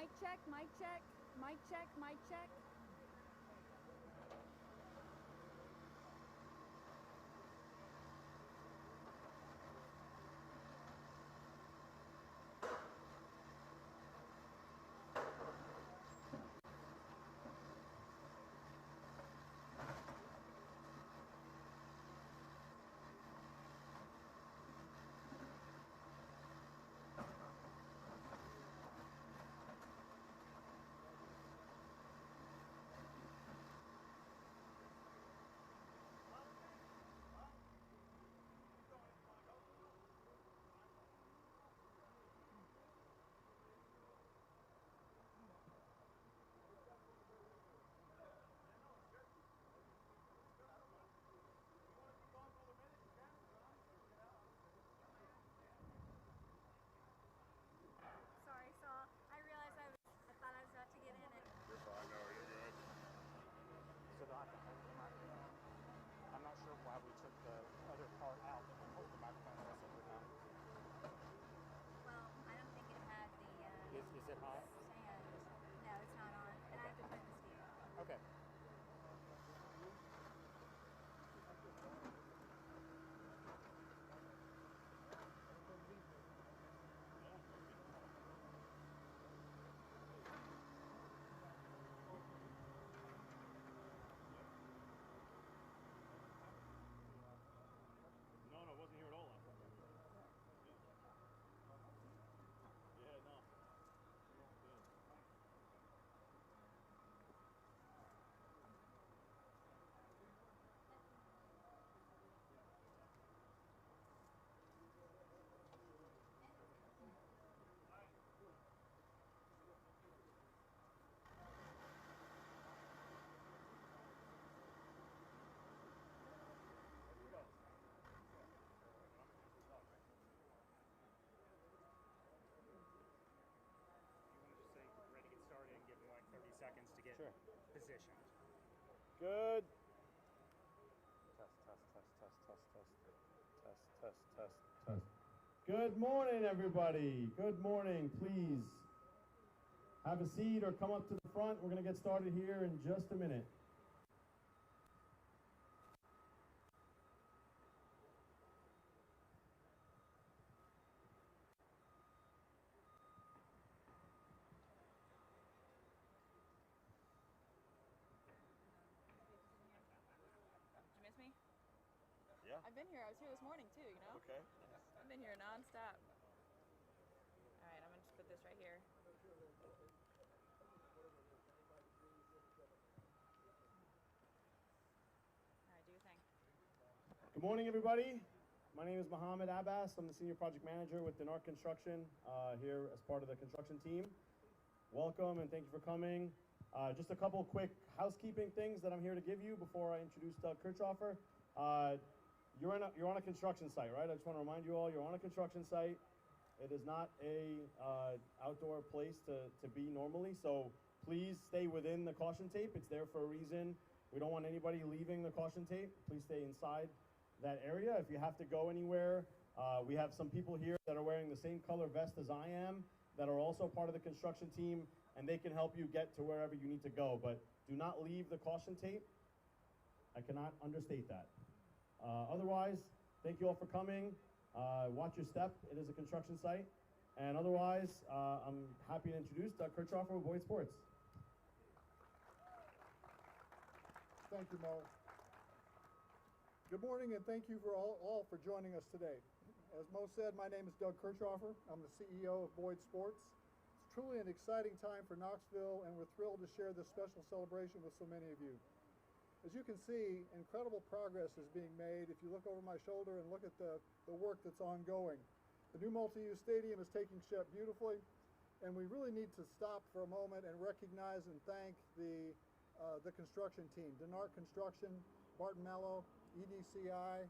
Mic check, mic check, mic check, mic check. Sorry, Saul. I realized I thought I was about to get in it. You're fine, no, you're good. So they'll have to hold the microphone. I'm not sure why we took the other part out and hold the microphone also for now. Well, I don't think it had the Is it hot? stand. No, it's not on. And I have to put the speaker on. Okay. No, I wasn't here at all last time. Yeah, no. Say we're ready to get started and give them like 30 seconds to get positioned. Good. Test. Good morning, everybody. Good morning. Please have a seat or come up to the front. We're going to get started here in just a minute. Did you miss me? Yeah. I've been here. I was here this morning too, you know? Okay. I've been here nonstop. All right, I'm gonna just put this right here. All right, do your thing. Good morning, everybody. My name is Mohammed Abbas. I'm the Senior Project Manager with Denark Construction here as part of the construction team. Welcome and thank you for coming. Just a couple quick housekeeping things that I'm here to give you before I introduce Doug Kirchhoffer. You're on a construction site, right? I just want to remind you all, you're on a construction site. It is not a outdoor place to be normally, so please stay within the caution tape. It's there for a reason. We don't want anybody leaving the caution tape. Please stay inside that area. If you have to go anywhere, we have some people here that are wearing the same color vest as I am that are also part of the construction team, and they can help you get to wherever you need to go. But do not leave the caution tape. I cannot understate that. Otherwise, thank you all for coming. Watch your step. It is a construction site. And otherwise, I'm happy to introduce Doug Kirchhoffer with Boyd Sports. Thank you, Mo. Good morning, and thank you for all for joining us today. As Mo said, my name is Doug Kirchhoffer. I'm the CEO of Boyd Sports. It's truly an exciting time for Knoxville, and we're thrilled to share this special celebration with so many of you. As you can see, incredible progress is being made if you look over my shoulder and look at the work that's ongoing. The new multi-use stadium is taking shape beautifully, and we really need to stop for a moment and recognize and thank the construction team, Denark Construction, Barton Mello, EDCI,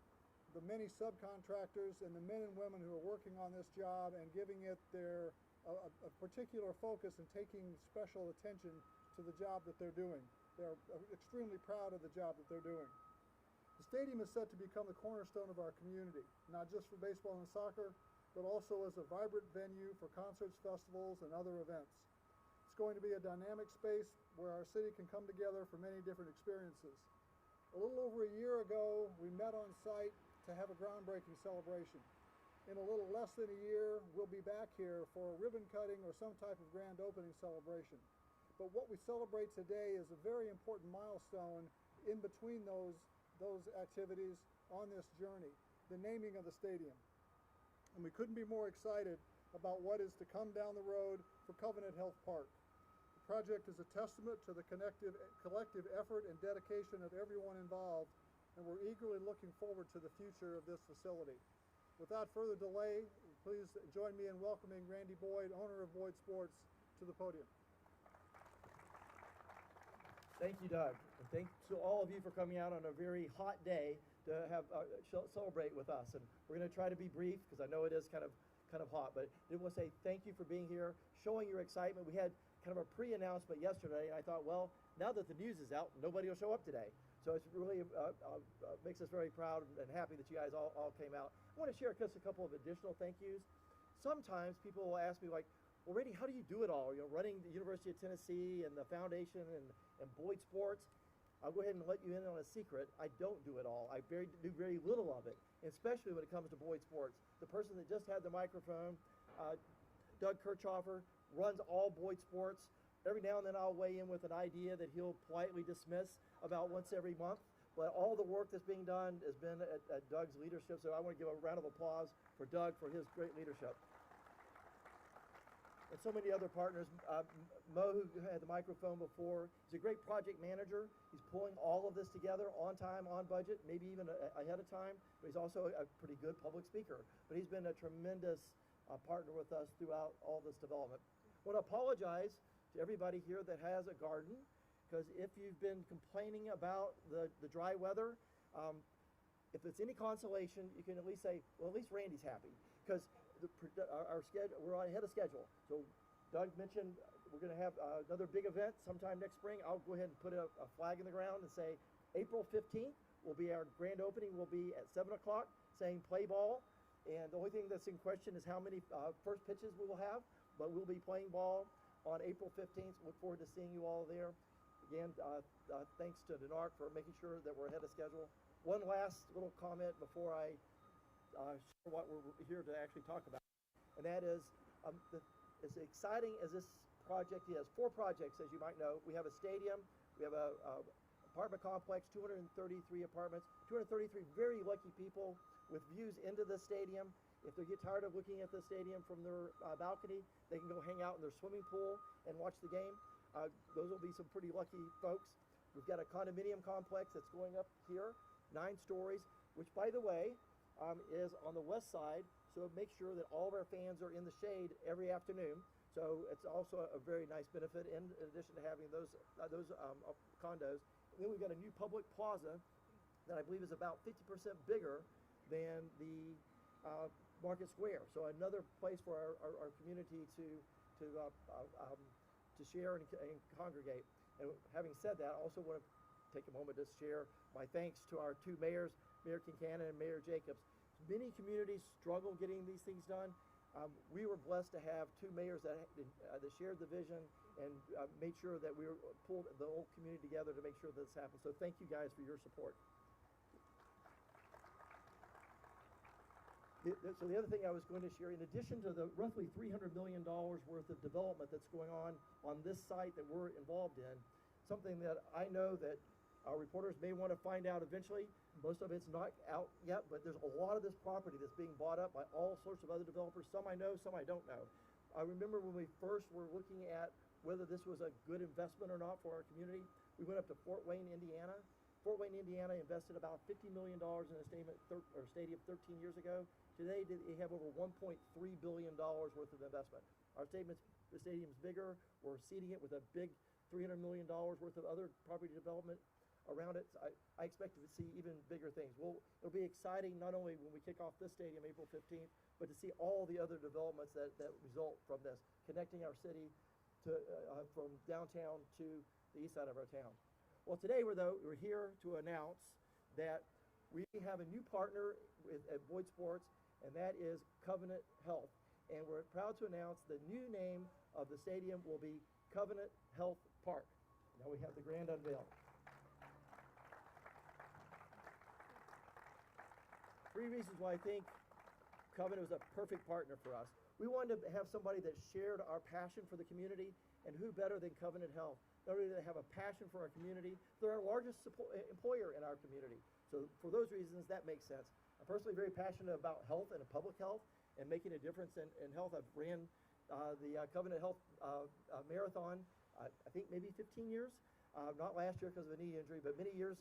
the many subcontractors, and the men and women who are working on this job and giving it their a particular focus and taking special attention to the job that they're doing. They're extremely proud of the job that they're doing. The stadium is set to become the cornerstone of our community, not just for baseball and soccer, but also as a vibrant venue for concerts, festivals, and other events. It's going to be a dynamic space where our city can come together for many different experiences. A little over a year ago, we met on site to have a groundbreaking celebration. In a little less than a year, we'll be back here for a ribbon cutting or some type of grand opening celebration. But what we celebrate today is a very important milestone in between those activities on this journey, the naming of the stadium. And we couldn't be more excited about what is to come down the road for Covenant Health Park. The project is a testament to the collective effort and dedication of everyone involved, and we're eagerly looking forward to the future of this facility. Without further delay, please join me in welcoming Randy Boyd, owner of Boyd Sports, to the podium. Thank you, Doug. And thanks to all of you for coming out on a very hot day to have celebrate with us. And we're going to try to be brief because I know it is kind of hot. But I want to say thank you for being here, showing your excitement. We had kind of a pre-announcement yesterday, and I thought, well, now that the news is out, nobody will show up today. So it's really makes us very proud and happy that you guys all came out. I want to share just a couple of additional thank yous. Sometimes people will ask me, like, well, Randy, how do you do it all? You know, running the University of Tennessee and the foundation and Boyd Sports. I'll go ahead and let you in on a secret. I don't do it all. I do very little of it, especially when it comes to Boyd Sports. The person that just had the microphone, Doug Kirchhoffer, runs all Boyd Sports. Every now and then I'll weigh in with an idea that he'll politely dismiss about once every month. But all the work that's being done has been at Doug's leadership. So I want to give a round of applause for Doug for his great leadership. And so many other partners. Mo, who had the microphone before, he's a great project manager. He's pulling all of this together on time, on budget, maybe even ahead of time. But he's also a pretty good public speaker. But he's been a tremendous partner with us throughout all this development. I want to apologize to everybody here that has a garden, because if you've been complaining about the dry weather, if it's any consolation, you can at least say, well, at least Randy's happy, because our schedule, we're ahead of schedule. So Doug mentioned we're going to have another big event sometime next spring. I'll go ahead and put a flag in the ground and say April 15th will be our grand opening. Will be at 7 o'clock, saying play ball. And the only thing that's in question is how many first pitches we will have. But we'll be playing ball on April 15th. Look forward to seeing you all there. Again, thanks to Denark for making sure that we're ahead of schedule. One last little comment before I share what we're here to actually talk about. And that is, as exciting as this project is, 4 projects, as you might know. We have a stadium, we have a apartment complex, 233 apartments, 233 very lucky people with views into the stadium. If they get tired of looking at the stadium from their balcony, they can go hang out in their swimming pool and watch the game. Those will be some pretty lucky folks. We've got a condominium complex that's going up here, 9 stories, which, by the way, is on the west side. So it makes sure that all of our fans are in the shade every afternoon. So it's also a very nice benefit in addition to having those condos. And then we've got a new public plaza that I believe is about 50% bigger than the Market Square. So another place for our community to share and congregate. And having said that, I also want to take a moment to share my thanks to our 2 mayors, Mayor Kincannon and Mayor Jacobs. Many communities struggle getting these things done. We were blessed to have 2 mayors that shared the vision and made sure that we pulled the whole community together to make sure this happened. So thank you guys for your support. So the other thing I was going to share, in addition to the roughly $300 million worth of development that's going on this site that we're involved in, something that I know that our reporters may want to find out eventually. Most of it's not out yet, but there's a lot of this property that's being bought up by all sorts of other developers. Some I know, some I don't know. I remember when we first were looking at whether this was a good investment or not for our community, we went up to Fort Wayne, Indiana. Fort Wayne, Indiana invested about $50 million in a stadium 13 years ago. Today, they have over $1.3 billion worth of investment. Our stadium's bigger. We're seeding it with a big $300 million worth of other property development around it. So I expect to see even bigger things. It'll be exciting not only when we kick off this stadium April 15th, but to see all the other developments that result from this, connecting our city to from downtown to the east side of our town. Well, today we're here to announce that we have a new partner at Boyd Sports, and that is Covenant Health. And we're proud to announce the new name of the stadium will be Covenant Health Park. Now we have the grand unveil. 3 reasons why I think Covenant was a perfect partner for us. We wanted to have somebody that shared our passion for the community, and who better than Covenant Health? Not only do they have a passion for our community, they're our largest employer in our community. So for those reasons, that makes sense. I'm personally very passionate about health and public health and making a difference in health. I've ran the Covenant Health Marathon, I think maybe 15 years. Not last year because of a knee injury, but many years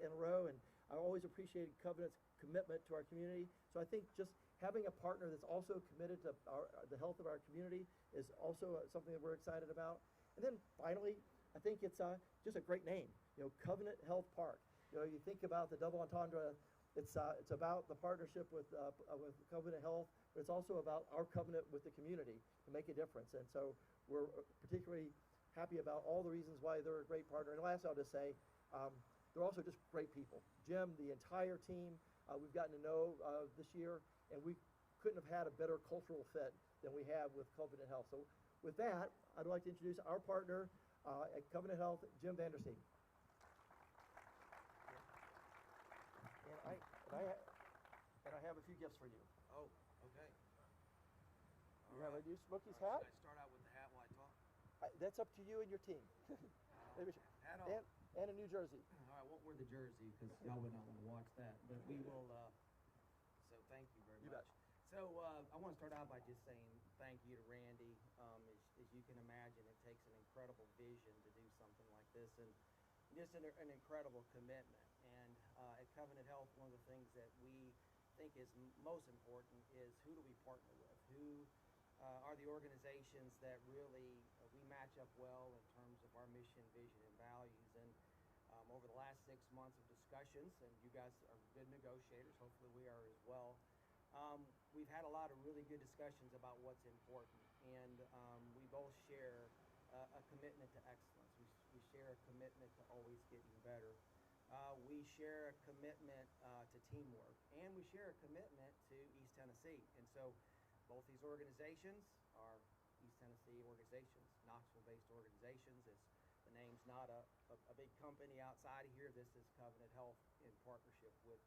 in a row. And I always appreciated Covenant's commitment to our community. So I think just having a partner that's also committed to the health of our community is also something that we're excited about. And then finally, I think it's just a great name, Covenant Health Park. You think about the double entendre. It's about the partnership with Covenant Health, but it's also about our covenant with the community to make a difference. And so we're particularly happy about all the reasons why they're a great partner. And last, I'll just say, they're also just great people. Jim, the entire team, we've gotten to know this year, and we couldn't have had a better cultural fit than we have with Covenant Health. So with that, I'd like to introduce our partner at Covenant Health, Jim Vandersteen. And I have a few gifts for you. Oh, okay. You have a new Smokies Should hat? I start out with the hat while I talk? That's up to you and your team. Maybe Hat on. and a New Jersey. All right, I won't wear the jersey because y'all would not want to watch that. But we will. So thank you very You much. bet. So I want to start out by just saying thank you to Randy. As you can imagine, it takes an incredible vision to do something like this, and just an incredible commitment. And at Covenant Health, one of the things that we think is most important is who do we partner with? Who are the organizations that really we match up well in terms of our mission, vision, and values? And over the last 6 months of discussions, and you guys are good negotiators, hopefully we are as well, we've had a lot of really good discussions about what's important. And we both share a commitment to excellence. We share a commitment to always getting better. We share a commitment to teamwork, and we share a commitment to East Tennessee. And so both these organizations are East Tennessee organizations, Knoxville-based organizations. The name's not a big company outside of here. This is Covenant Health in partnership with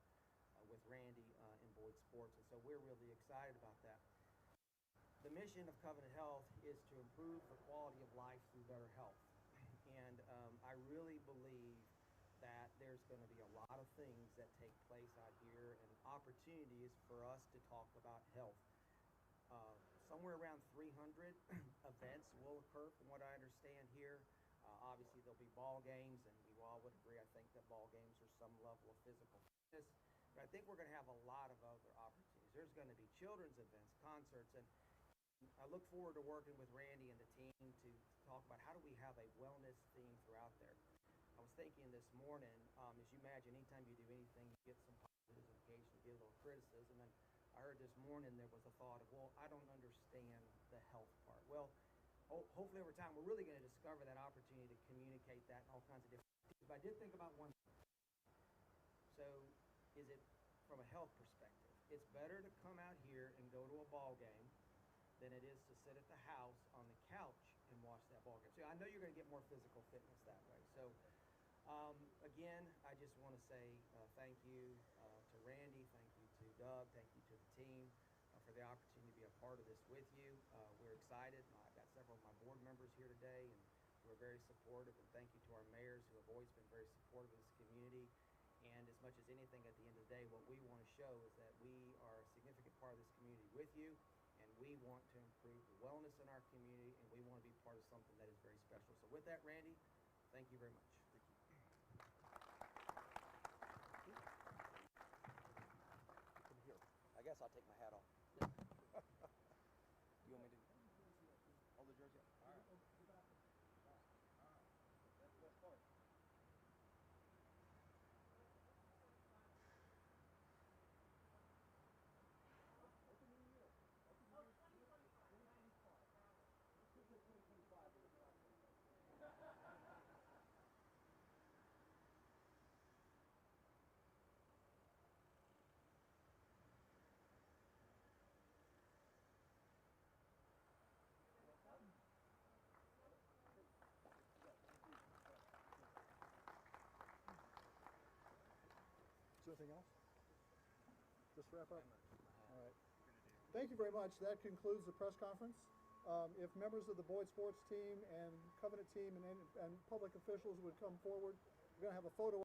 Randy in Boyd Sports. And so we're really excited about that. The mission of Covenant Health is to improve the quality of life through better health. And I really believe that there's going to be a lot of things that take place out here and opportunities for us to talk about health. Somewhere around 300 events will occur from what I understand here. Obviously there'll be ball games, and we all would agree, I think, that ball games are some level of physical fitness. But I think we're going to have a lot of other opportunities. There's going to be children's events, concerts, and I look forward to working with Randy and the team to talk about how do we have a wellness theme throughout there. I was thinking this morning, as you imagine, anytime you do anything, you get some positives and occasionally you get a little criticism. And I heard this morning there was a thought of, well, I don't understand the health part. Well, hopefully over time we're really going to discover that opportunity to communicate that in all kinds of different things. But I did think about one thing. So is it from a health perspective? It's better to come out here and go to a ball game than it is to sit at the house on the couch and watch that ball game. So I know you're going to get more physical fitness that way. So again, I just want to say thank you to Randy, thank you to Doug, thank you to the team for the opportunity to be a part of this with you. We're excited. I've got several of my board members here today, and we're very supportive. And thank you to our mayors who have always been very supportive of this community. And as much as anything, at the end of the day, what we want to show is that we are a significant part of this community with you, and we want to improve the wellness in our community, and we want to be part of something that is very special. So with that, Randy, thank you very much. Thank you. From here. I guess I'll take my hat off. You want me to hold the jersey up? All right. anything else? Just wrap up? All right. Thank you very much. That concludes the press conference. If members of the Boyd Sports team and Covenant team and public officials would come forward, we're going to have a photo